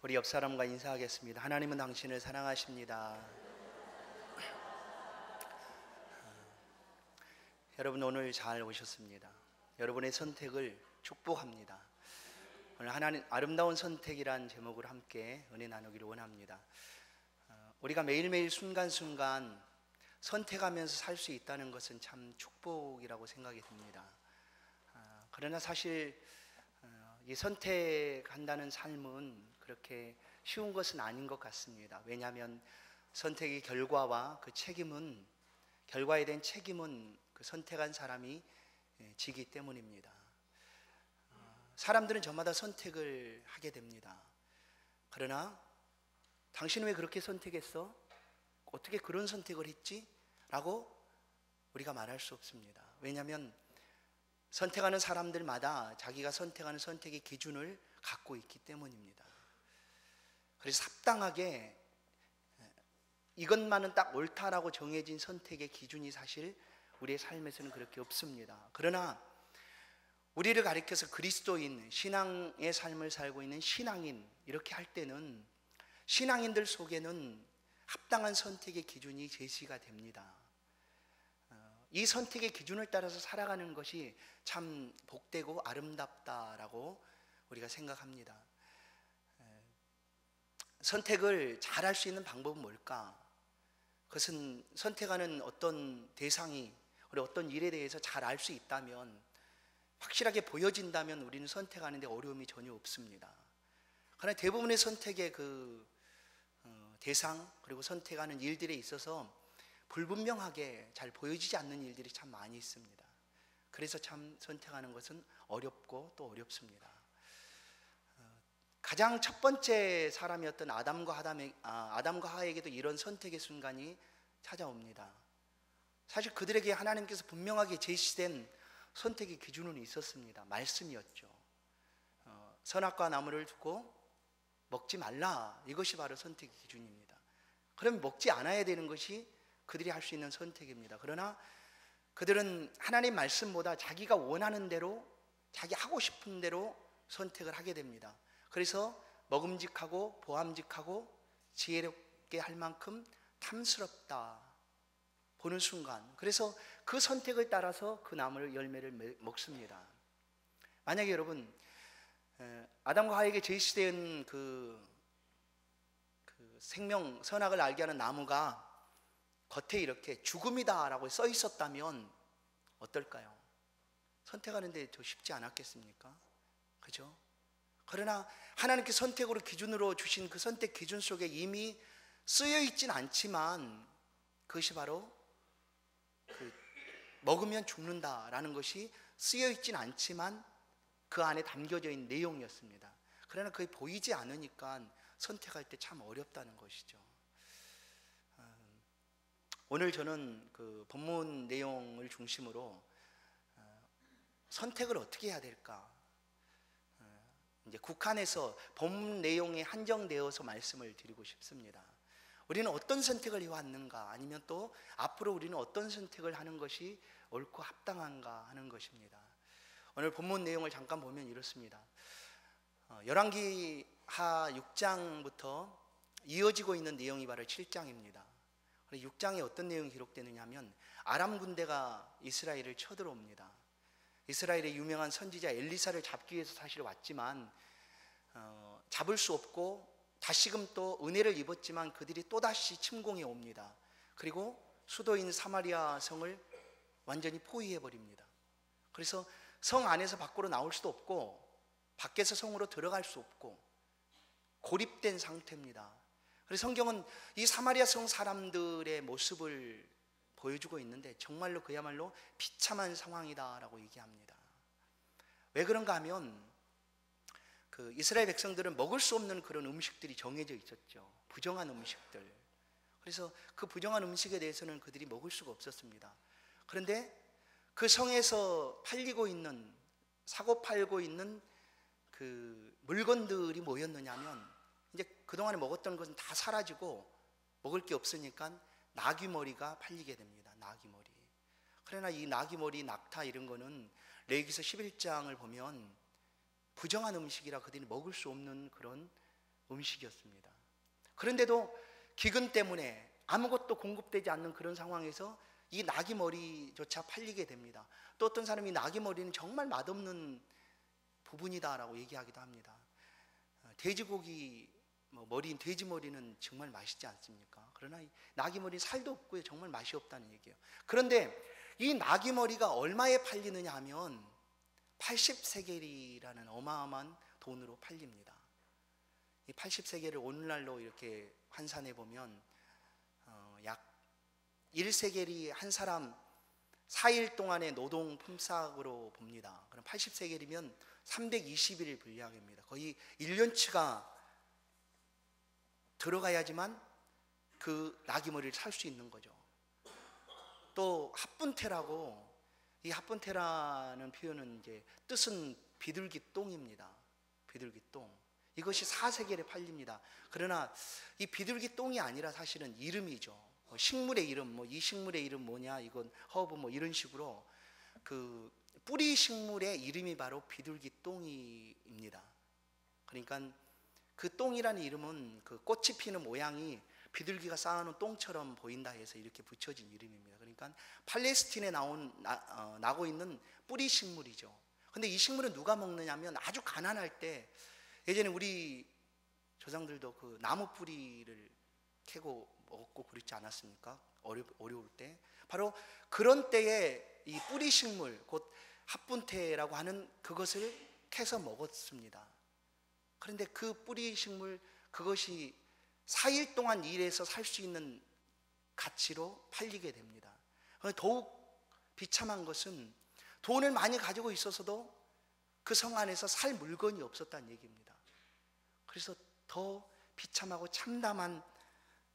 우리 옆 사람과 인사하겠습니다. 하나님은 당신을 사랑하십니다. 여러분 오늘 잘 오셨습니다. 여러분의 선택을 축복합니다. 오늘 하나님 아름다운 선택이란 제목으로 함께 은혜 나누기를 원합니다. 우리가 매일매일 순간순간 선택하면서 살 수 있다는 것은 참 축복이라고 생각이 듭니다. 그러나 사실 이 선택한다는 삶은 그렇게 쉬운 것은 아닌 것 같습니다. 왜냐하면 선택의 결과와 그 책임은, 결과에 대한 책임은 그 선택한 사람이 지기 때문입니다. 사람들은 저마다 선택을 하게 됩니다. 그러나 당신은 왜 그렇게 선택했어? 어떻게 그런 선택을 했지? 라고 우리가 말할 수 없습니다. 왜냐하면 선택하는 사람들마다 자기가 선택하는 선택의 기준을 갖고 있기 때문입니다. 그래서 합당하게 이것만은 딱 옳다라고 정해진 선택의 기준이 사실 우리의 삶에서는 그렇게 없습니다. 그러나 우리를 가리켜서 그리스도인, 신앙의 삶을 살고 있는 신앙인, 이렇게 할 때는 신앙인들 속에는 합당한 선택의 기준이 제시가 됩니다. 이 선택의 기준을 따라서 살아가는 것이 참 복되고 아름답다라고 우리가 생각합니다. 선택을 잘 할 수 있는 방법은 뭘까? 그것은 선택하는 어떤 대상이 우리 어떤 일에 대해서 잘 알 수 있다면, 확실하게 보여진다면 우리는 선택하는 데 어려움이 전혀 없습니다. 그러나 대부분의 선택의 대상 그리고 선택하는 일들에 있어서 불분명하게 잘 보여지지 않는 일들이 참 많이 있습니다. 그래서 참 선택하는 것은 어렵고 또 어렵습니다. 가장 첫 번째 사람이었던 아담과 하와에게도 이런 선택의 순간이 찾아옵니다. 사실 그들에게 하나님께서 분명하게 제시된 선택의 기준은 있었습니다. 말씀이었죠. 선악과 나무를 두고 먹지 말라, 이것이 바로 선택의 기준입니다. 그럼 먹지 않아야 되는 것이 그들이 할 수 있는 선택입니다. 그러나 그들은 하나님 말씀보다 자기가 원하는 대로, 자기 하고 싶은 대로 선택을 하게 됩니다. 그래서 먹음직하고 보암직하고 지혜롭게 할 만큼 탐스럽다 보는 순간, 그래서 그 선택을 따라서 그 나무를 열매를 먹습니다. 만약에 여러분 아담과 하와에게 제시된 그 생명 선악을 알게 하는 나무가 겉에 이렇게 죽음이다 라고 써 있었다면 어떨까요? 선택하는데 더 쉽지 않았겠습니까? 그죠? 그러나 하나님께 선택으로 기준으로 주신 그 선택 기준 속에 이미 쓰여 있진 않지만, 그것이 바로 먹으면 죽는다라는 것이 쓰여 있진 않지만 그 안에 담겨져 있는 내용이었습니다. 그러나 그게 보이지 않으니까 선택할 때 참 어렵다는 것이죠. 오늘 저는 그 본문 내용을 중심으로 선택을 어떻게 해야 될까, 이제 국한해서 본문 내용에 한정되어서 말씀을 드리고 싶습니다. 우리는 어떤 선택을 해왔는가, 아니면 또 앞으로 우리는 어떤 선택을 하는 것이 옳고 합당한가 하는 것입니다. 오늘 본문 내용을 잠깐 보면 이렇습니다. 열왕기하 6장부터 이어지고 있는 내용이 바로 7장입니다. 6장에 어떤 내용이 기록되느냐 하면 아람 군대가 이스라엘을 쳐들어옵니다. 이스라엘의 유명한 선지자 엘리사를 잡기 위해서 사실 왔지만 잡을 수 없고 다시금 또 은혜를 입었지만 그들이 또다시 침공해 옵니다. 그리고 수도인 사마리아 성을 완전히 포위해버립니다. 그래서 성 안에서 밖으로 나올 수도 없고 밖에서 성으로 들어갈 수 없고 고립된 상태입니다. 그래서 성경은 이 사마리아 성 사람들의 모습을 보여주고 있는데 정말로 그야말로 비참한 상황이다라고 얘기합니다. 왜 그런가 하면 그 이스라엘 백성들은 먹을 수 없는 그런 음식들이 정해져 있었죠. 부정한 음식들. 그래서 그 부정한 음식에 대해서는 그들이 먹을 수가 없었습니다. 그런데 그 성에서 사고 팔고 있는 그 물건들이 뭐였느냐 하면, 이제 그동안에 먹었던 것은 다 사라지고 먹을 게 없으니까 나귀머리가 팔리게 됩니다. 나귀머리. 그러나 이 나귀머리, 낙타 이런 거는 레위기서 11장을 보면 부정한 음식이라 그들이 먹을 수 없는 그런 음식이었습니다. 그런데도 기근 때문에 아무것도 공급되지 않는 그런 상황에서 이 나귀머리조차 팔리게 됩니다. 또 어떤 사람이 나귀머리는 정말 맛없는 부분이다라고 얘기하기도 합니다. 돼지고기 머리인 돼지머리는 정말 맛있지 않습니까? 그러나 이 나귀머리 살도 없고요, 정말 맛이 없다는 얘기예요. 그런데 이 나귀머리가 얼마에 팔리느냐 하면 80세겔이라는 어마어마한 돈으로 팔립니다. 이 80세겔을 오늘날로 이렇게 환산해 보면 약 1세겔이 한 사람 4일 동안의 노동 품삯으로 봅니다. 그럼 80세겔이면 320일 분량입니다. 거의 1년치가 들어가야지만 그 나귀머리를 살 수 있는 거죠. 또 합분태라고, 이 합분태라는 표현은 이제 뜻은 비둘기 똥입니다. 비둘기 똥. 이것이 4세겔에 팔립니다. 그러나 이 비둘기 똥이 아니라 사실은 이름이죠. 식물의 이름, 이 식물의 이름 뭐냐, 이건 허브 이런 식으로 그 뿌리 식물의 이름이 바로 비둘기 똥입니다. 그러니까 그 똥이라는 이름은 그 꽃이 피는 모양이 비둘기가 쌓아놓은 똥처럼 보인다 해서 이렇게 붙여진 이름입니다. 그러니까 팔레스틴에 나고 있는 뿌리 식물이죠. 근데 이 식물은 누가 먹느냐면 아주 가난할 때, 예전에 우리 조상들도 그 나무 뿌리를 캐고 먹고 그랬지 않았습니까? 어려울 때. 바로 그런 때에 이 뿌리 식물, 곧 합분태라고 하는 그것을 캐서 먹었습니다. 그런데 그 뿌리 식물, 그것이 4일 동안 일해서 살 수 있는 가치로 팔리게 됩니다. 더욱 비참한 것은 돈을 많이 가지고 있어서도 그 성 안에서 살 물건이 없었다는 얘기입니다. 그래서 더 비참하고 참담한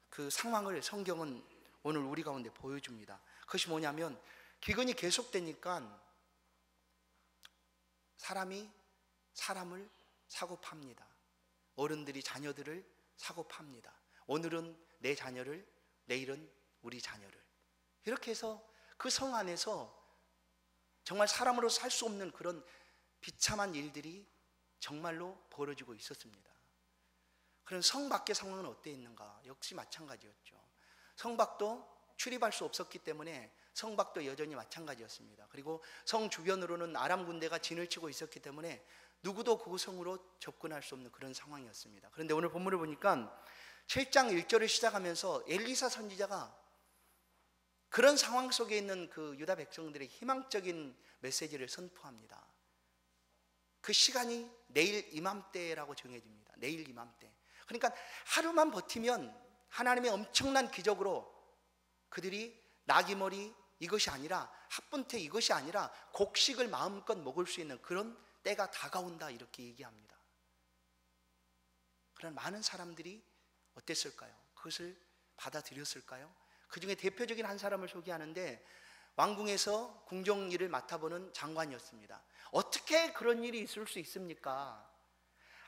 그 상황을 성경은 오늘 우리 가운데 보여줍니다. 그것이 뭐냐면, 기근이 계속되니까 사람이 사람을 사고 팝니다. 어른들이 자녀들을 사고 팝니다. 오늘은 내 자녀를, 내일은 우리 자녀를. 이렇게 해서 그 성 안에서 정말 사람으로 살 수 없는 그런 비참한 일들이 정말로 벌어지고 있었습니다. 그럼 성 밖의 상황은 어땠는가? 역시 마찬가지였죠. 성 밖도 출입할 수 없었기 때문에 성 밖도 여전히 마찬가지였습니다. 그리고 성 주변으로는 아람 군대가 진을 치고 있었기 때문에 누구도 그 성으로 접근할 수 없는 그런 상황이었습니다. 그런데 오늘 본문을 보니까 7장 1절을 시작하면서 엘리사 선지자가 그런 상황 속에 있는 그 유다 백성들의 희망적인 메시지를 선포합니다. 그 시간이 내일 이맘때라고 정해집니다. 내일 이맘때. 그러니까 하루만 버티면 하나님의 엄청난 기적으로 그들이 나귀머리 이것이 아니라, 합분태 이것이 아니라 곡식을 마음껏 먹을 수 있는 그런 때가 다가온다, 이렇게 얘기합니다. 그런 많은 사람들이 어땠을까요? 그것을 받아들였을까요? 그 중에 대표적인 한 사람을 소개하는데, 왕궁에서 궁정 일을 맡아보는 장관이었습니다. 어떻게 그런 일이 있을 수 있습니까?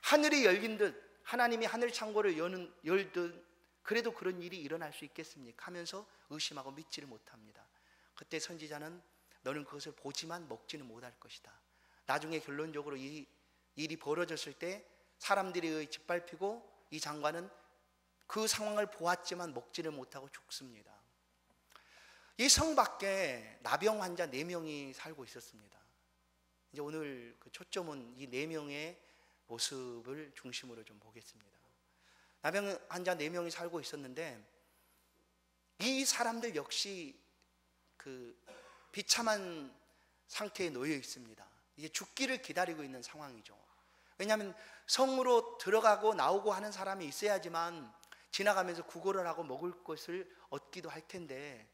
하늘이 열린 듯, 하나님이 하늘 창고를 열듯 그래도 그런 일이 일어날 수 있겠습니까? 하면서 의심하고 믿지를 못합니다. 그때 선지자는 너는 그것을 보지만 먹지는 못할 것이다. 나중에 결론적으로 이 일이 벌어졌을 때 사람들이 짓밟히고 이 장관은 그 상황을 보았지만 먹지를 못하고 죽습니다. 이 성 밖에 나병 환자 4명이 살고 있었습니다. 이제 오늘 그 초점은 이 4명의 모습을 중심으로 좀 보겠습니다. 나병 환자 4명이 살고 있었는데, 이 사람들 역시 그 비참한 상태에 놓여 있습니다. 이제 죽기를 기다리고 있는 상황이죠. 왜냐하면 성으로 들어가고 나오고 하는 사람이 있어야지만 지나가면서 구걸을 하고 먹을 것을 얻기도 할 텐데,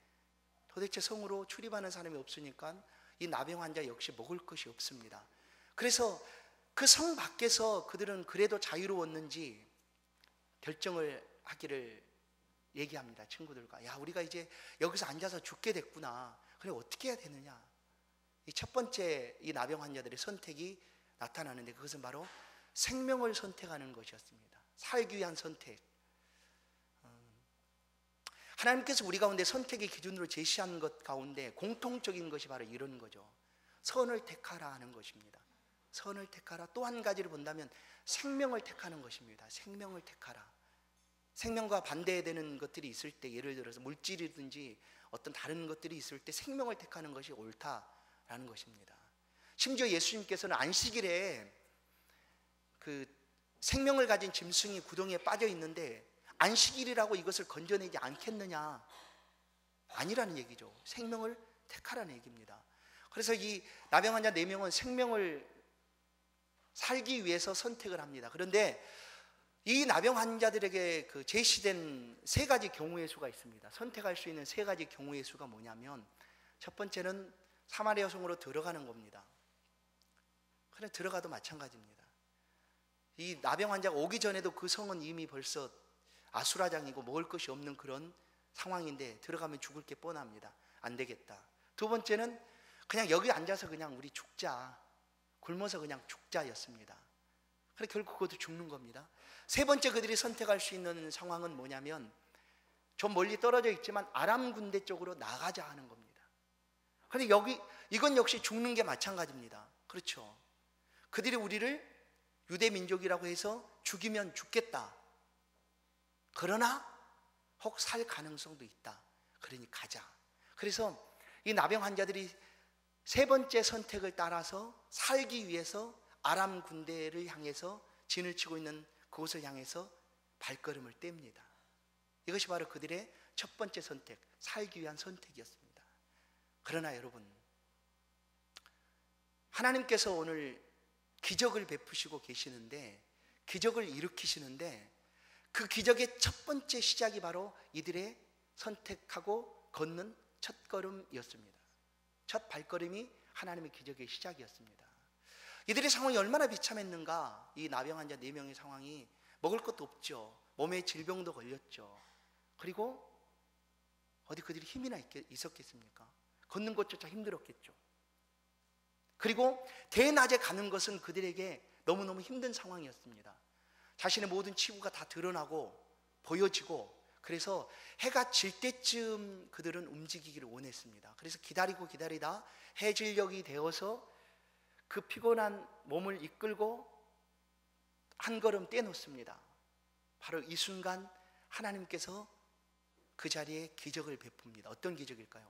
도대체 성으로 출입하는 사람이 없으니까 이 나병 환자 역시 먹을 것이 없습니다. 그래서 그 성 밖에서 그들은 그래도 자유로웠는지 결정을 하기를 얘기합니다. 친구들과. 야, 우리가 이제 여기서 앉아서 죽게 됐구나. 그래, 어떻게 해야 되느냐? 이 첫 번째 이 나병 환자들의 선택이 나타나는데, 그것은 바로 생명을 선택하는 것이었습니다. 살기 위한 선택. 하나님께서 우리 가운데 선택의 기준으로 제시한 것 가운데 공통적인 것이 바로 이런 거죠. 선을 택하라 하는 것입니다. 선을 택하라. 또 한 가지를 본다면 생명을 택하는 것입니다. 생명을 택하라. 생명과 반대되는 것들이 있을 때, 예를 들어서 물질이든지 어떤 다른 것들이 있을 때 생명을 택하는 것이 옳다라는 것입니다. 심지어 예수님께서는 안식일에 그 생명을 가진 짐승이 구덩이에 빠져 있는데 안식일이라고 이것을 건져내지 않겠느냐? 아니라는 얘기죠. 생명을 택하라는 얘기입니다. 그래서 이 나병 환자 4명은 생명을 살기 위해서 선택을 합니다. 그런데 이 나병 환자들에게 그 제시된 3가지 경우의 수가 있습니다. 선택할 수 있는 3가지 경우의 수가 뭐냐면, 첫 번째는 사마리아 성으로 들어가는 겁니다. 그래, 들어가도 마찬가지입니다. 이 나병 환자가 오기 전에도 그 성은 이미 벌써 아수라장이고 먹을 것이 없는 그런 상황인데 들어가면 죽을 게 뻔합니다. 안 되겠다. 두 번째는 그냥 여기 앉아서 그냥 우리 죽자, 굶어서 그냥 죽자였습니다. 그래, 결국 그것도 죽는 겁니다. 세 번째 그들이 선택할 수 있는 상황은 뭐냐면, 좀 멀리 떨어져 있지만 아람 군대 쪽으로 나가자 하는 겁니다. 그런데 이건 역시 죽는 게 마찬가지입니다. 그렇죠. 그들이 우리를 유대 민족이라고 해서 죽이면 죽겠다. 그러나 혹 살 가능성도 있다. 그러니 가자. 그래서 이 나병 환자들이 3번째 선택을 따라서 살기 위해서 아람 군대를 향해서 진을 치고 있는 그곳을 향해서 발걸음을 뗍니다. 이것이 바로 그들의 첫 번째 선택, 살기 위한 선택이었습니다. 그러나 여러분, 하나님께서 오늘 기적을 베푸시고 계시는데, 기적을 일으키시는데, 그 기적의 첫 번째 시작이 바로 이들의 선택하고 걷는 첫 걸음이었습니다. 첫 발걸음이 하나님의 기적의 시작이었습니다. 이들의 상황이 얼마나 비참했는가. 이 나병 환자 4명의 상황이 먹을 것도 없죠. 몸에 질병도 걸렸죠. 그리고 어디 그들이 힘이나 있었겠습니까? 걷는 것조차 힘들었겠죠. 그리고 대낮에 가는 것은 그들에게 너무너무 힘든 상황이었습니다. 자신의 모든 치부가 다 드러나고 보여지고, 그래서 해가 질 때쯤 그들은 움직이기를 원했습니다. 그래서 기다리다 해질녘이 되어서 그 피곤한 몸을 이끌고 한 걸음 떼놓습니다. 바로 이 순간 하나님께서 그 자리에 기적을 베풉니다. 어떤 기적일까요?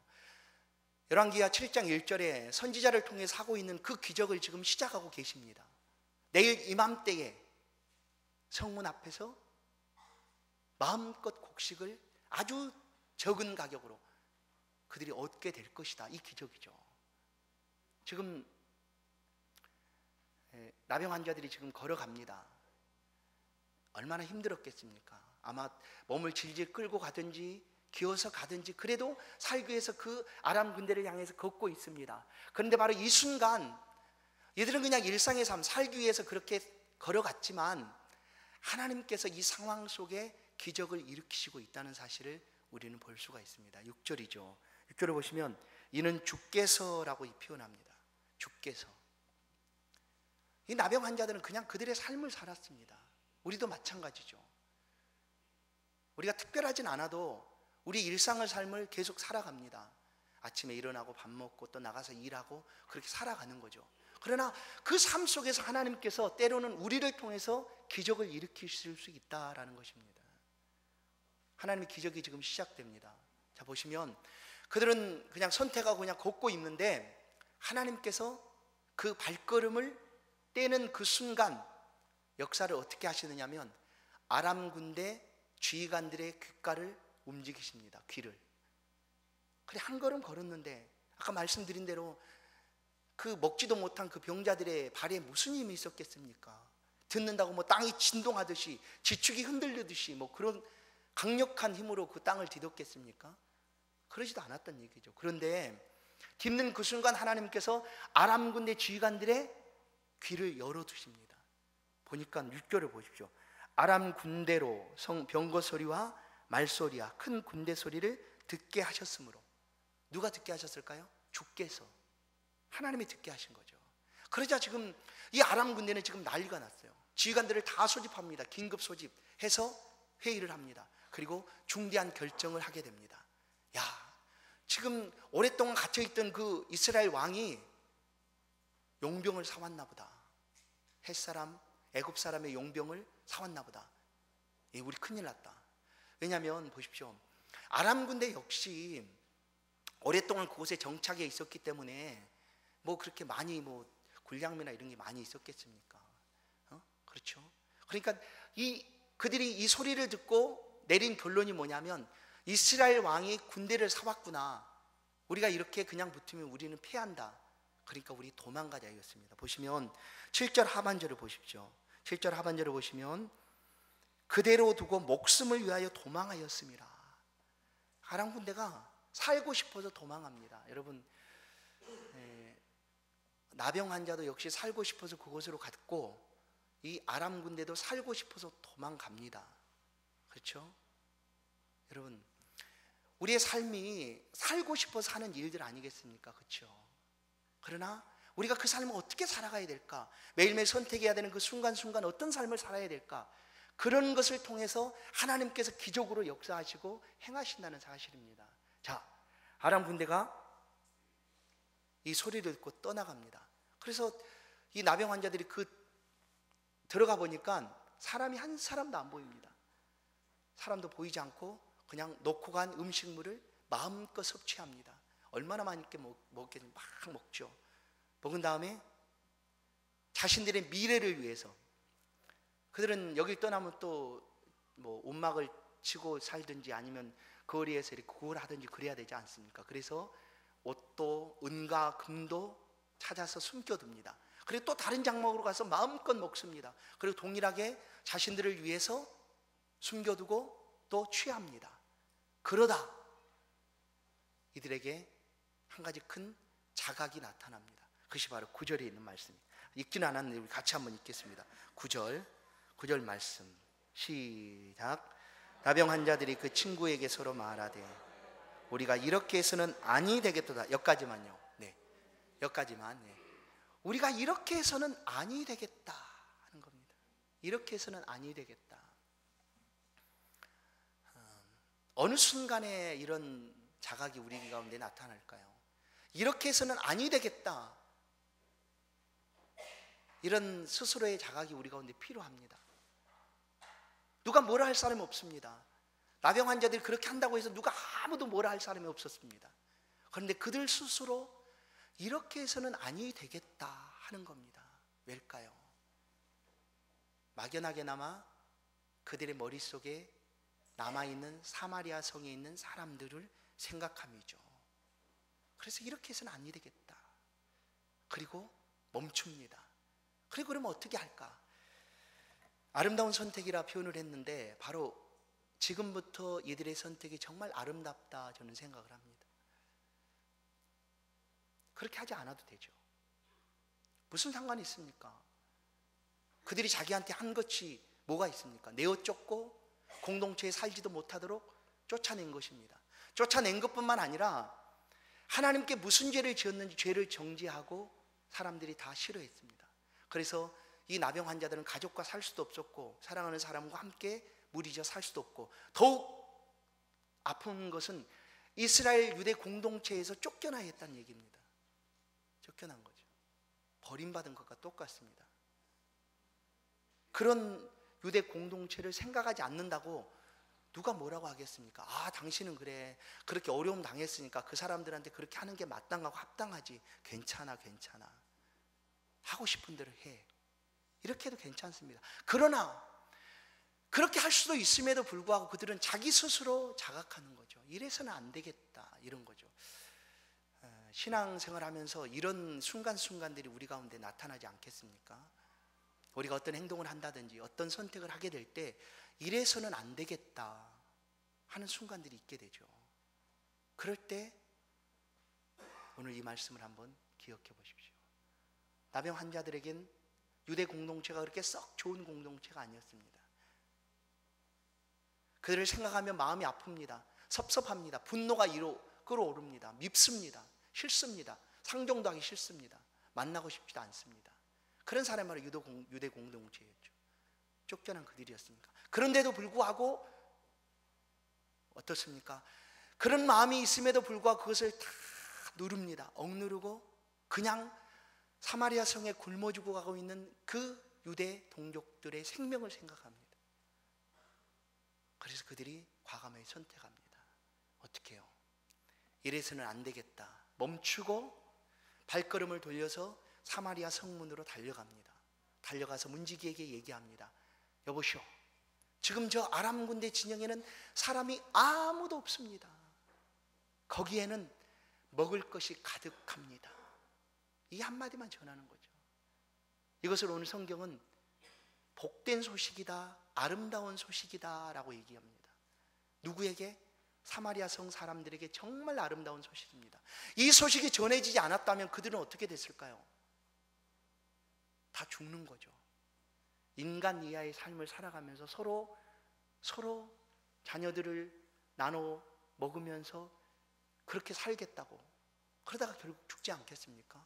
열왕기하 7장 1절에 선지자를 통해 하고 있는 그 기적을 지금 시작하고 계십니다. 내일 이맘때에 성문 앞에서 마음껏 곡식을 아주 적은 가격으로 그들이 얻게 될 것이다. 이 기적이죠. 지금 나병 환자들이 지금 걸어갑니다. 얼마나 힘들었겠습니까? 아마 몸을 질질 끌고 가든지 기어서 가든지 그래도 살기 위해서 그 아람 군대를 향해서 걷고 있습니다. 그런데 바로 이 순간 얘들은 그냥 일상의 삶 살기 위해서 그렇게 걸어갔지만 하나님께서 이 상황 속에 기적을 일으키시고 있다는 사실을 우리는 볼 수가 있습니다. 6절이죠. 6절을 보시면 이는 주께서라고 표현합니다. 주께서. 이 나병 환자들은 그냥 그들의 삶을 살았습니다. 우리도 마찬가지죠. 우리가 특별하진 않아도 우리 일상의 삶을 계속 살아갑니다. 아침에 일어나고 밥 먹고 또 나가서 일하고 그렇게 살아가는 거죠. 그러나 그 삶 속에서 하나님께서 때로는 우리를 통해서 기적을 일으키실 수 있다라는 것입니다. 하나님의 기적이 지금 시작됩니다. 자, 보시면 그들은 그냥 선택하고 그냥 걷고 있는데 하나님께서 그 발걸음을 떼는 그 순간 역사를 어떻게 하시느냐면 아람 군대 지휘관들의 귓가를 움직이십니다. 귀를. 그래, 한 걸음 걸었는데 아까 말씀드린 대로 그 먹지도 못한 그 병자들의 발에 무슨 힘이 있었겠습니까? 듣는다고 뭐 땅이 진동하듯이 지축이 흔들리듯이 뭐 그런 강력한 힘으로 그 땅을 디뎠겠습니까? 그러지도 않았던 얘기죠. 그런데 딛는 그 순간 하나님께서 아람 군대 지휘관들의 귀를 열어두십니다. 보니까 6절을 보십시오. 아람 군대로 병거 소리와 말소리와 큰 군대 소리를 듣게 하셨으므로. 누가 듣게 하셨을까요? 주께서. 하나님이 듣게 하신 거죠. 그러자 지금 이 아람 군대는 지금 난리가 났어요. 지휘관들을 다 소집합니다. 긴급 소집해서 회의를 합니다. 그리고 중대한 결정을 하게 됩니다. 야, 지금 오랫동안 갇혀있던 그 이스라엘 왕이 용병을 사왔나 보다. 햇사람, 애굽 사람의 용병을 사왔나 보다. 예, 우리 큰일 났다. 왜냐하면 보십시오, 아람 군대 역시 오랫동안 그곳에 정착해 있었기 때문에 뭐 그렇게 많이 뭐 군량미나 이런 게 많이 있었겠습니까? 그렇죠? 그러니까 그들이 이 소리를 듣고 내린 결론이 뭐냐면, 이스라엘 왕이 군대를 사왔구나, 우리가 이렇게 그냥 붙으면 우리는 패한다, 그러니까 우리 도망가자 이었습니다. 보시면 7절 하반절을 보십시오. 7절 하반절을 보시면 그대로 두고 목숨을 위하여 도망하였습니다. 아람 군대가 살고 싶어서 도망합니다. 여러분, 나병 환자도 역시 살고 싶어서 그곳으로 갔고, 이 아람 군대도 살고 싶어서 도망갑니다. 그렇죠? 여러분, 우리의 삶이 살고 싶어서 하는 일들 아니겠습니까? 그렇죠? 그러나 우리가 그 삶을 어떻게 살아가야 될까? 매일매일 선택해야 되는 그 순간순간 어떤 삶을 살아야 될까? 그런 것을 통해서 하나님께서 기적으로 역사하시고 행하신다는 사실입니다. 자, 아람 군대가 이 소리를 듣고 떠나갑니다. 그래서 이 나병 환자들이 들어가 보니까 사람이 한 사람도 안 보입니다. 사람도 보이지 않고 그냥 놓고 간 음식물을 마음껏 섭취합니다. 얼마나 맛있게 먹겠는지 막 먹죠. 먹은 다음에 자신들의 미래를 위해서, 그들은 여길 떠나면 또 뭐 움막을 치고 살든지 아니면 거리에서 이렇게 구걸하든지 그래야 되지 않습니까? 그래서 옷도 은과 금도 찾아서 숨겨둡니다. 그리고 또 다른 장막으로 가서 마음껏 먹습니다. 그리고 동일하게 자신들을 위해서 숨겨두고 또 취합니다. 그러다 이들에게 한 가지 큰 자각이 나타납니다. 그것이 바로 9절에 있는 말씀입니다. 읽지는 않았는데 우리 같이 한번 읽겠습니다. 9절 말씀 시작. 나병 환자들이 그 친구에게 서로 말하되 우리가 이렇게 해서는 아니 되겠도다. 여기까지만요. 네, 여기까지만. 네. 우리가 이렇게 해서는 아니 되겠다 하는 겁니다. 이렇게 해서는 아니 되겠다. 어느 순간에 이런 자각이 우리 가운데 나타날까요? 이렇게 해서는 아니 되겠다, 이런 스스로의 자각이 우리 가운데 필요합니다. 누가 뭐라 할 사람이 없습니다. 나병 환자들이 그렇게 한다고 해서 누가 아무도 뭐라 할 사람이 없었습니다. 그런데 그들 스스로 이렇게 해서는 아니 되겠다 하는 겁니다. 왜일까요? 막연하게나마 그들의 머릿속에 남아있는 사마리아 성에 있는 사람들을 생각함이죠. 그래서 이렇게 해서는 아니 되겠다. 그리고 멈춥니다. 그리고 그러면 어떻게 할까? 아름다운 선택이라 표현을 했는데 바로 지금부터 이들의 선택이 정말 아름답다 저는 생각을 합니다. 그렇게 하지 않아도 되죠. 무슨 상관이 있습니까? 그들이 자기한테 한 것이 뭐가 있습니까? 내어 쫓고 공동체에 살지도 못하도록 쫓아낸 것입니다. 쫓아낸 것뿐만 아니라 하나님께 무슨 죄를 지었는지 죄를 정죄하고 사람들이 다 싫어했습니다. 그래서 이 나병 환자들은 가족과 살 수도 없었고 사랑하는 사람과 함께 무리져 살 수도 없고, 더욱 아픈 것은 이스라엘 유대 공동체에서 쫓겨나야 했다는 얘기입니다. 쫓겨난 거죠. 버림받은 것과 똑같습니다. 그런 유대 공동체를 생각하지 않는다고 누가 뭐라고 하겠습니까? 아, 당신은 그래, 그렇게 어려움 당했으니까 그 사람들한테 그렇게 하는 게 마땅하고 합당하지. 괜찮아 하고 싶은 대로 해. 이렇게 해도 괜찮습니다. 그러나 그렇게 할 수도 있음에도 불구하고 그들은 자기 스스로 자각하는 거죠. 이래서는 안 되겠다, 이런 거죠. 신앙생활 하면서 이런 순간순간들이 우리 가운데 나타나지 않겠습니까? 우리가 어떤 행동을 한다든지 어떤 선택을 하게 될 때 이래서는 안 되겠다 하는 순간들이 있게 되죠. 그럴 때 오늘 이 말씀을 한번 기억해 보십시오. 나병 환자들에겐 유대 공동체가 그렇게 썩 좋은 공동체가 아니었습니다. 그들을 생각하면 마음이 아픕니다. 섭섭합니다. 분노가 끓어오릅니다. 밉습니다. 싫습니다. 상종도 하기 싫습니다. 만나고 싶지도 않습니다. 그런 사람이 유대 공동체였죠. 쫓겨난 그들이었습니까? 그런데도 불구하고 어떻습니까? 그런 마음이 있음에도 불구하고 그것을 다 누릅니다. 억누르고 그냥 사마리아 성에 굶어 죽어 가고 있는 그 유대 동족들의 생명을 생각합니다. 그래서 그들이 과감하게 선택합니다. 어떻게 해요? 이래서는 안 되겠다. 멈추고 발걸음을 돌려서 사마리아 성문으로 달려갑니다. 달려가서 문지기에게 얘기합니다. 여보시오, 지금 저 아람 군대 진영에는 사람이 아무도 없습니다. 거기에는 먹을 것이 가득합니다. 이 한마디만 전하는 거죠. 이것을 오늘 성경은 복된 소식이다, 아름다운 소식이다 라고 얘기합니다. 누구에게? 사마리아 성 사람들에게 정말 아름다운 소식입니다. 이 소식이 전해지지 않았다면 그들은 어떻게 됐을까요? 다 죽는 거죠. 인간 이하의 삶을 살아가면서 서로 자녀들을 나눠 먹으면서 그렇게 살겠다고, 그러다가 결국 죽지 않겠습니까?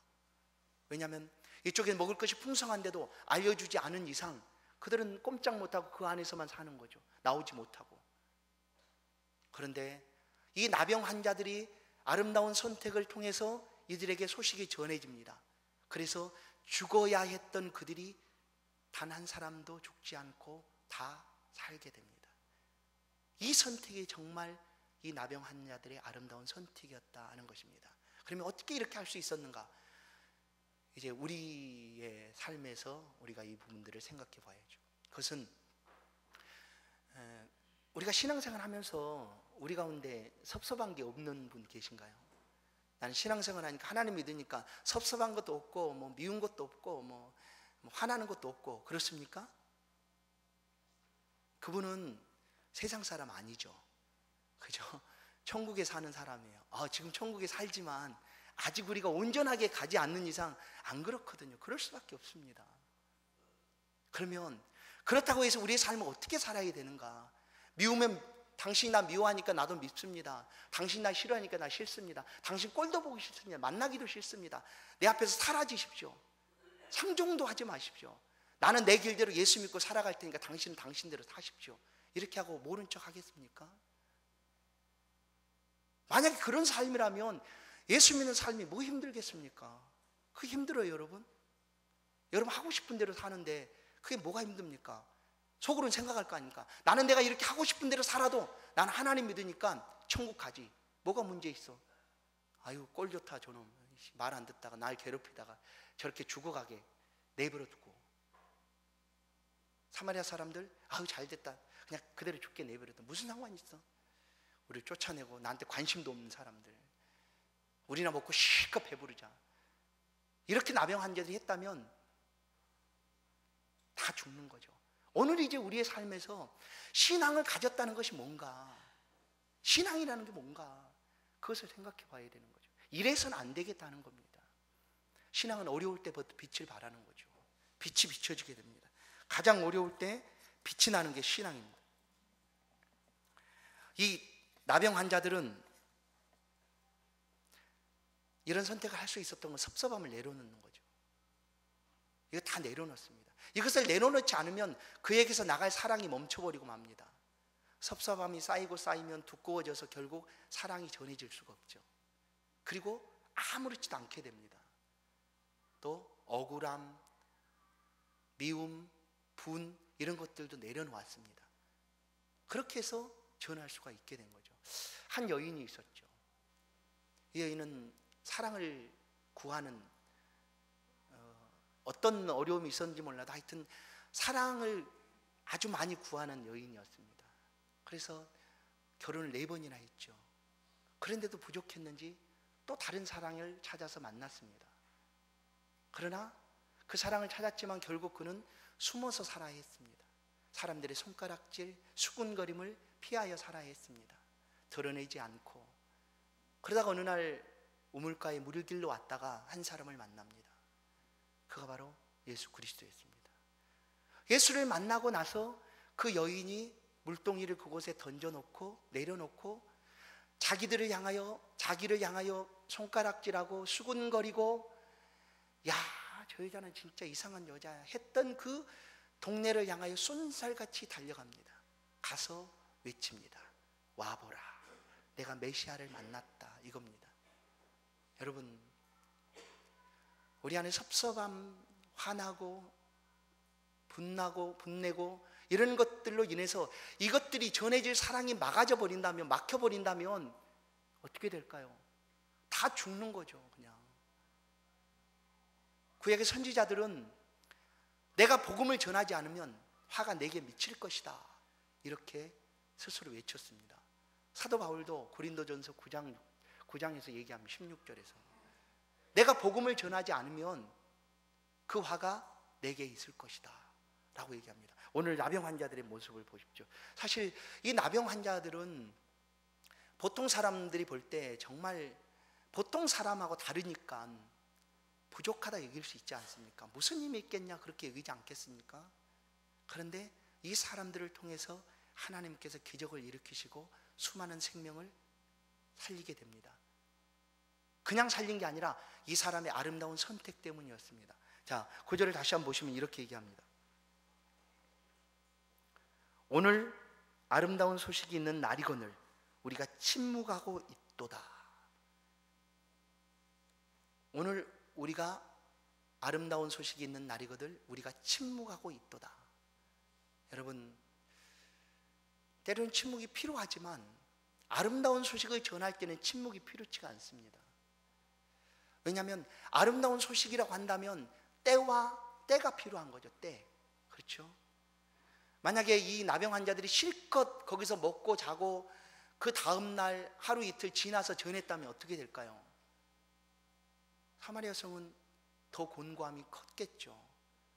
왜냐하면 이쪽에 먹을 것이 풍성한데도 알려주지 않은 이상 그들은 꼼짝 못하고 그 안에서만 사는 거죠. 나오지 못하고. 그런데 이 나병 환자들이 아름다운 선택을 통해서 이들에게 소식이 전해집니다. 그래서 죽어야 했던 그들이 단 한 사람도 죽지 않고 다 살게 됩니다. 이 선택이 정말 이 나병 환자들의 아름다운 선택이었다는 것입니다. 그러면 어떻게 이렇게 할 수 있었는가? 이제 우리의 삶에서 우리가 이 부분들을 생각해 봐야죠. 그것은 우리가 신앙생활 하면서 우리 가운데 섭섭한 게 없는 분 계신가요? 나는 신앙생활 하니까 하나님 믿으니까 섭섭한 것도 없고 뭐 미운 것도 없고 뭐 화나는 것도 없고 그렇습니까? 그분은 세상 사람 아니죠. 그죠? 천국에 사는 사람이에요. 지금 천국에 살지만 아직 우리가 온전하게 가지 않는 이상 안 그렇거든요. 그럴 수밖에 없습니다. 그러면 그렇다고 해서 우리의 삶을 어떻게 살아야 되는가? 미우면 당신이 나 미워하니까 나도 밉습니다. 당신 나 싫어하니까 나 싫습니다. 당신 꼴도 보기 싫습니다. 만나기도 싫습니다. 내 앞에서 사라지십시오. 상종도 하지 마십시오. 나는 내 길대로 예수 믿고 살아갈 테니까 당신은 당신대로 사십시오. 이렇게 하고 모른 척 하겠습니까? 만약에 그런 삶이라면 예수 믿는 삶이 뭐 힘들겠습니까? 그게 힘들어요, 여러분. 여러분 하고 싶은 대로 사는데 그게 뭐가 힘듭니까? 속으로는 생각할 거 아닙니까? 나는 내가 이렇게 하고 싶은 대로 살아도 난 하나님 믿으니까 천국 가지. 뭐가 문제 있어? 아유, 꼴 좋다 저놈. 말 안 듣다가 날 괴롭히다가 저렇게 죽어가게 내버려 두고. 사마리아 사람들 아유 잘 됐다. 그냥 그대로 죽게 내버려 둬. 무슨 상관이 있어? 우리를 쫓아내고 나한테 관심도 없는 사람들. 우리나 먹고 실컷 배부르자. 이렇게 나병 환자들이 했다면 다 죽는 거죠. 오늘 이제 우리의 삶에서 신앙을 가졌다는 것이 뭔가, 신앙이라는 게 뭔가, 그것을 생각해 봐야 되는 거죠. 이래서는 안 되겠다는 겁니다. 신앙은 어려울 때부터 빛을 발하는 거죠. 빛이 비춰지게 됩니다. 가장 어려울 때 빛이 나는 게 신앙입니다. 이 나병 환자들은 이런 선택을 할 수 있었던 건 섭섭함을 내려놓는 거죠. 이거 다 내려놓습니다. 이것을 내려놓지 않으면 그에게서 나갈 사랑이 멈춰버리고 맙니다. 섭섭함이 쌓이고 쌓이면 두꺼워져서 결국 사랑이 전해질 수가 없죠. 그리고 아무렇지도 않게 됩니다. 또 억울함, 미움, 분 이런 것들도 내려놓았습니다. 그렇게 해서 전할 수가 있게 된 거죠. 한 여인이 있었죠. 이 여인은 사랑을 구하는 어떤 어려움이 있었는지 몰라도 하여튼 사랑을 아주 많이 구하는 여인이었습니다. 그래서 결혼을 4번이나 했죠. 그런데도 부족했는지 또 다른 사랑을 찾아서 만났습니다. 그러나 그 사랑을 찾았지만 결국 그는 숨어서 살아야 했습니다. 사람들의 손가락질, 수군거림을 피하여 살아야 했습니다. 드러내지 않고. 그러다가 어느 날 우물가에 물을 길러 왔다가 한 사람을 만납니다. 그가 바로 예수 그리스도였습니다. 예수를 만나고 나서 그 여인이 물동이를 그곳에 던져놓고 내려놓고 자기를 향하여 손가락질하고 수군거리고 야, 저 여자는 진짜 이상한 여자야 했던 그 동네를 향하여 쏜살같이 달려갑니다. 가서 외칩니다. 와보라, 내가 메시아를 만났다, 이겁니다. 여러분, 우리 안에 섭섭함, 화나고 분내고 이런 것들로 인해서 이것들이 전해질 사랑이 막아져 버린다면, 막혀 버린다면 어떻게 될까요? 다 죽는 거죠. 그냥 구약의 선지자들은 내가 복음을 전하지 않으면 화가 내게 미칠 것이다, 이렇게 스스로 외쳤습니다. 사도 바울도 고린도전서 9장에서 얘기합니다. 16절에서 내가 복음을 전하지 않으면 그 화가 내게 있을 것이다 라고 얘기합니다. 오늘 나병 환자들의 모습을 보십시오. 사실 이 나병 환자들은 보통 사람들이 볼 때 정말 보통 사람하고 다르니까 부족하다 여길 수 있지 않습니까? 무슨 힘이 있겠냐 그렇게 여기지 않겠습니까? 그런데 이 사람들을 통해서 하나님께서 기적을 일으키시고 수많은 생명을 살리게 됩니다. 그냥 살린 게 아니라 이 사람의 아름다운 선택 때문이었습니다. 자, 9절을 다시 한번 보시면 이렇게 얘기합니다. 오늘 아름다운 소식이 있는 날이거늘 우리가 침묵하고 있도다. 오늘 우리가 아름다운 소식이 있는 날이거늘 우리가 침묵하고 있도다. 여러분, 때로는 침묵이 필요하지만 아름다운 소식을 전할 때는 침묵이 필요치가 않습니다. 왜냐하면 아름다운 소식이라고 한다면 때가 필요한 거죠. 때. 그렇죠? 만약에 이 나병 환자들이 실컷 거기서 먹고 자고 그 다음날 하루 이틀 지나서 전했다면 어떻게 될까요? 사마리아 성은 더 곤고함이 컸겠죠.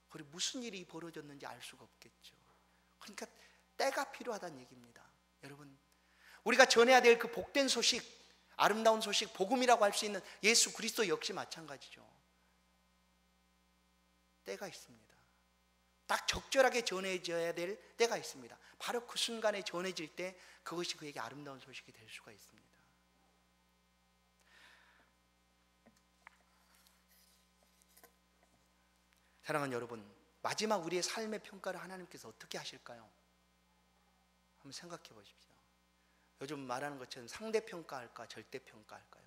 그리고 무슨 일이 벌어졌는지 알 수가 없겠죠. 그러니까 때가 필요하다는 얘기입니다. 여러분, 우리가 전해야 될 그 복된 소식, 아름다운 소식, 복음이라고 할 수 있는 예수 그리스도 역시 마찬가지죠. 때가 있습니다. 딱 적절하게 전해져야 될 때가 있습니다. 바로 그 순간에 전해질 때 그것이 그에게 아름다운 소식이 될 수가 있습니다. 사랑하는 여러분, 마지막 우리의 삶의 평가를 하나님께서 어떻게 하실까요? 한번 생각해 보십시오. 요즘 말하는 것처럼 상대평가할까 절대평가할까요?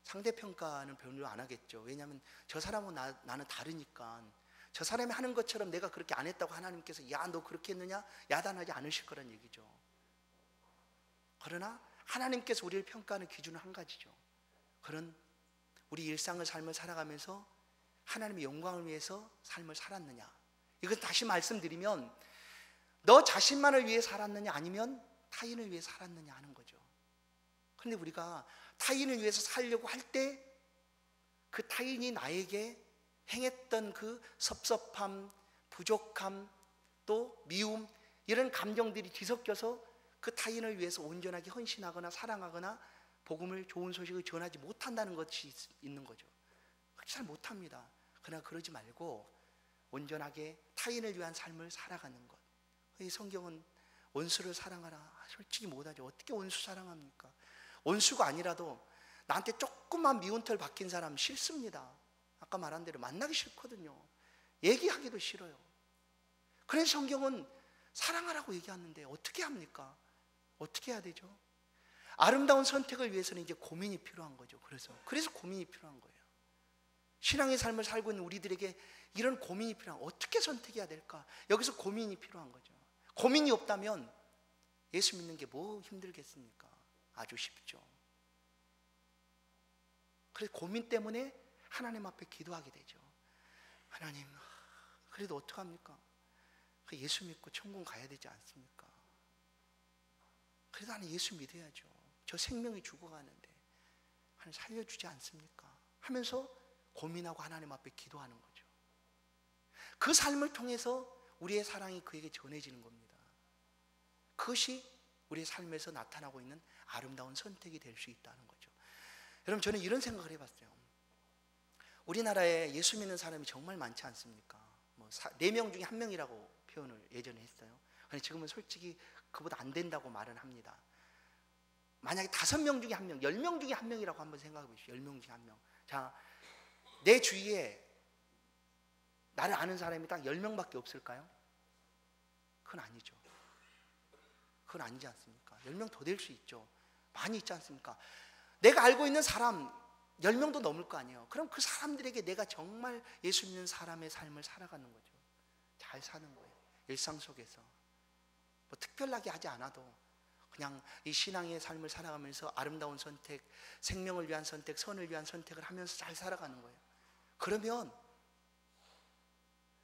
상대평가는 별로 안 하겠죠. 왜냐하면 저 사람은 나는 다르니까 저 사람이 하는 것처럼 내가 그렇게 안 했다고 하나님께서 야 너 그렇게 했느냐 야단하지 않으실 거란 얘기죠. 그러나 하나님께서 우리를 평가하는 기준은 한 가지죠. 그런 우리 일상의 삶을 살아가면서 하나님의 영광을 위해서 삶을 살았느냐. 이것 다시 말씀드리면 너 자신만을 위해 살았느냐 아니면 타인을 위해 살았느냐 하는 거죠. 그런데 우리가 타인을 위해서 살려고 할 때 그 타인이 나에게 행했던 그 섭섭함, 부족함, 또 미움 이런 감정들이 뒤섞여서 그 타인을 위해서 온전하게 헌신하거나 사랑하거나 복음을 좋은 소식을 전하지 못한다는 것이 있는 거죠. 잘 못합니다. 그러나 그러지 말고 온전하게 타인을 위한 삶을 살아가는 것. 이 성경은 원수를 사랑하라. 솔직히 못하죠. 어떻게 원수 사랑합니까? 원수가 아니라도 나한테 조금만 미운 털 박힌 사람 싫습니다. 아까 말한 대로 만나기 싫거든요. 얘기하기도 싫어요. 그래서 성경은 사랑하라고 얘기하는데 어떻게 합니까? 어떻게 해야 되죠? 아름다운 선택을 위해서는 이제 고민이 필요한 거죠. 그래서 고민이 필요한 거예요. 신앙의 삶을 살고 있는 우리들에게 이런 고민이 필요한, 어떻게 선택해야 될까? 여기서 고민이 필요한 거죠. 고민이 없다면 예수 믿는 게 뭐 힘들겠습니까? 아주 쉽죠. 그래서 고민 때문에 하나님 앞에 기도하게 되죠. 하나님, 그래도 어떡합니까? 예수 믿고 천국 가야 되지 않습니까? 그래도 나는 예수 믿어야죠. 저 생명이 죽어가는데 하나님 살려주지 않습니까? 하면서 고민하고 하나님 앞에 기도하는 거죠. 그 삶을 통해서 우리의 사랑이 그에게 전해지는 겁니다. 그것이 우리의 삶에서 나타나고 있는 아름다운 선택이 될 수 있다는 거죠. 여러분, 저는 이런 생각을 해봤어요. 우리나라에 예수 믿는 사람이 정말 많지 않습니까? 4명 중에 1명이라고 표현을 예전에 했어요. 그런데 지금은 솔직히 그보다 안 된다고 말은 합니다. 만약에 5명 중에 1명, 10명 중에 1명이라고 한번 생각해 보십시오. 10명 중에 1명. 자, 내 주위에 나를 아는 사람이 딱 10명밖에 없을까요? 그건 아니죠. 그건 아니지 않습니까? 10명 더 될 수 있죠. 많이 있지 않습니까? 내가 알고 있는 사람 10명도 넘을 거 아니에요. 그럼 그 사람들에게 내가 정말 예수 믿는 사람의 삶을 살아가는 거죠. 잘 사는 거예요. 일상 속에서 뭐 특별하게 하지 않아도 그냥 이 신앙의 삶을 살아가면서 아름다운 선택, 생명을 위한 선택, 선을 위한 선택을 하면서 잘 살아가는 거예요. 그러면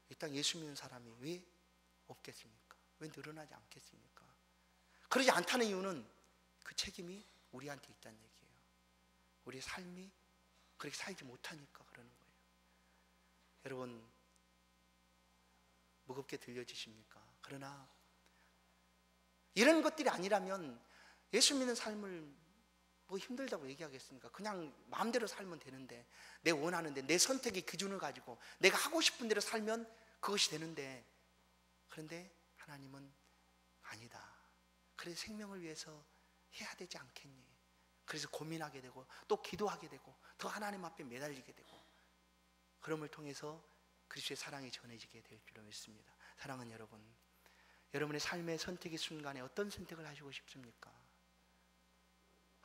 이 땅 예수 믿는 사람이 왜 없겠습니까? 왜 늘어나지 않겠습니까? 그러지 않다는 이유는 그 책임이 우리한테 있다는 얘기예요. 우리의 삶이 그렇게 살지 못하니까 그러는 거예요. 여러분, 무겁게 들려지십니까? 그러나 이런 것들이 아니라면 예수 믿는 삶을 뭐 힘들다고 얘기하겠습니까? 그냥 마음대로 살면 되는데, 내 원하는데, 내 선택의 기준을 가지고 내가 하고 싶은 대로 살면 그것이 되는데, 그런데 하나님은 아니다. 그래서 생명을 위해서 해야 되지 않겠니? 그래서 고민하게 되고 또 기도하게 되고 더 하나님 앞에 매달리게 되고, 그럼을 통해서 그리스도의 사랑이 전해지게 될 줄로 믿습니다. 사랑하는 여러분, 여러분의 삶의 선택의 순간에 어떤 선택을 하시고 싶습니까?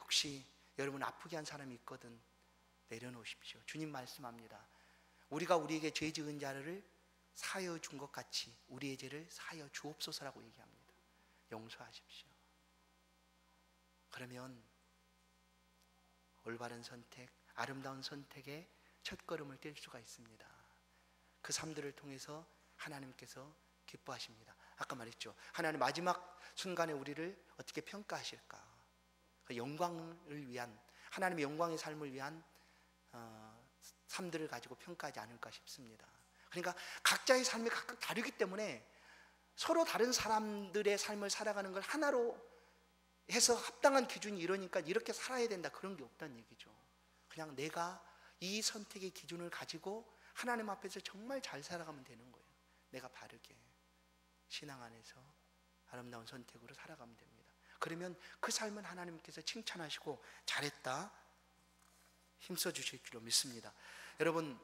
혹시 여러분 아프게 한 사람이 있거든 내려놓으십시오. 주님 말씀합니다. 우리가 우리에게 죄 지은 자를 사하여 준 것 같이 우리의 죄를 사하여 주옵소서라고 얘기합니다. 용서하십시오. 그러면 올바른 선택, 아름다운 선택의 첫걸음을 뗄 수가 있습니다. 그 삶들을 통해서 하나님께서 기뻐하십니다. 아까 말했죠. 하나님 마지막 순간에 우리를 어떻게 평가하실까? 그 영광을 위한, 하나님의 영광의 삶을 위한 삶들을 가지고 평가하지 않을까 싶습니다. 그러니까 각자의 삶이 각각 다르기 때문에 서로 다른 사람들의 삶을 살아가는 걸 하나로 해서 합당한 기준이 이러니까 이렇게 살아야 된다, 그런 게 없다는 얘기죠. 그냥 내가 이 선택의 기준을 가지고 하나님 앞에서 정말 잘 살아가면 되는 거예요. 내가 바르게 신앙 안에서 아름다운 선택으로 살아가면 됩니다. 그러면 그 삶은 하나님께서 칭찬하시고 잘했다, 힘써 주실 줄로 믿습니다. 여러분,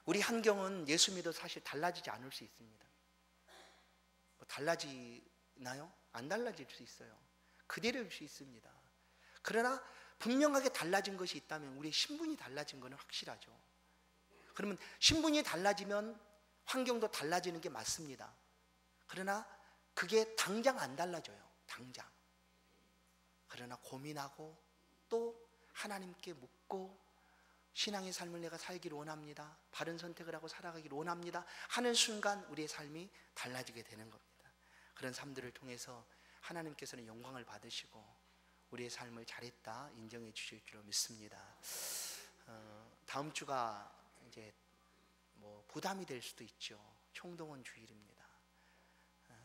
우리 환경은 예수 믿어 사실 달라지지 않을 수 있습니다. 뭐 달라지나요? 안 달라질 수 있어요. 그대로일 수 있습니다. 그러나 분명하게 달라진 것이 있다면 우리의 신분이 달라진 것은 확실하죠. 그러면 신분이 달라지면 환경도 달라지는 게 맞습니다. 그러나 그게 당장 안 달라져요. 당장. 그러나 고민하고 또 하나님께 묻고 신앙의 삶을 내가 살기를 원합니다, 바른 선택을 하고 살아가기를 원합니다 하는 순간 우리의 삶이 달라지게 되는 겁니다. 그런 삶들을 통해서 하나님께서는 영광을 받으시고 우리의 삶을 잘했다 인정해 주실 줄로 믿습니다. 다음 주가 이제 뭐 부담이 될 수도 있죠. 총동원 주일입니다.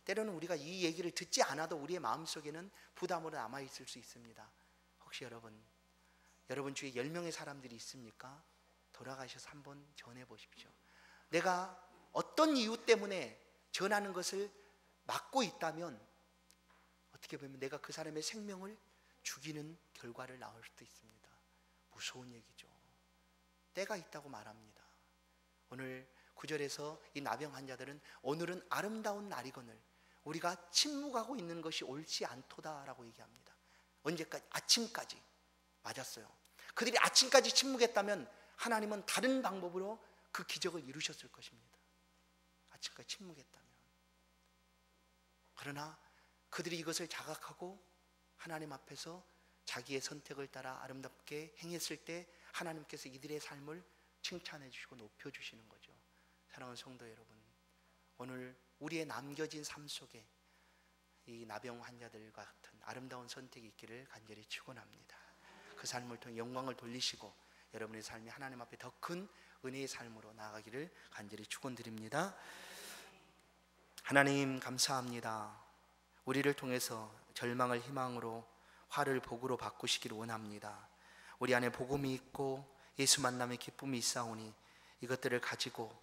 때로는 우리가 이 얘기를 듣지 않아도 우리의 마음속에는 부담으로 남아있을 수 있습니다. 혹시 여러분 주위에 10명의 사람들이 있습니까? 돌아가셔서 한번 전해보십시오. 내가 어떤 이유 때문에 전하는 것을 막고 있다면 어떻게 보면 내가 그 사람의 생명을 죽이는 결과를 낳을 수도 있습니다. 무서운 얘기죠. 때가 있다고 말합니다. 오늘 9절에서 이 나병 환자들은 오늘은 아름다운 날이거늘 우리가 침묵하고 있는 것이 옳지 않도다라고 얘기합니다. 언제까지? 아침까지. 맞았어요. 그들이 아침까지 침묵했다면 하나님은 다른 방법으로 그 기적을 이루셨을 것입니다. 아침까지 침묵했다면. 그러나 그들이 이것을 자각하고 하나님 앞에서 자기의 선택을 따라 아름답게 행했을 때 하나님께서 이들의 삶을 칭찬해 주시고 높여 주시는 거죠. 사랑하는 성도 여러분, 오늘 우리의 남겨진 삶 속에 이 나병 환자들과 같은 아름다운 선택이 있기를 간절히 축원합니다. 그 삶을 통해 영광을 돌리시고 여러분의 삶이 하나님 앞에 더 큰 은혜의 삶으로 나아가기를 간절히 축원드립니다. 하나님 감사합니다. 우리를 통해서 절망을 희망으로, 화를 복으로 바꾸시기를 원합니다. 우리 안에 복음이 있고 예수 만남의 기쁨이 있사오니 이것들을 가지고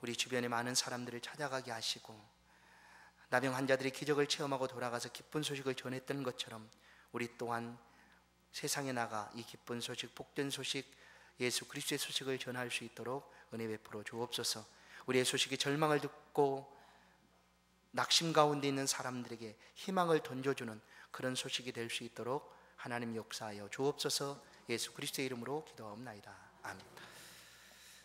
우리 주변의 많은 사람들을 찾아가게 하시고 나병 환자들이 기적을 체험하고 돌아가서 기쁜 소식을 전했던 것처럼 우리 또한 세상에 나가 이 기쁜 소식, 복된 소식, 예수 그리스도의 소식을 전할 수 있도록 은혜 베풀어 주옵소서. 우리의 소식이 절망을 듣고 낙심 가운데 있는 사람들에게 희망을 던져주는 그런 소식이 될 수 있도록 하나님 역사하여 주옵소서. 예수 그리스도의 이름으로 기도하옵나이다. 아멘.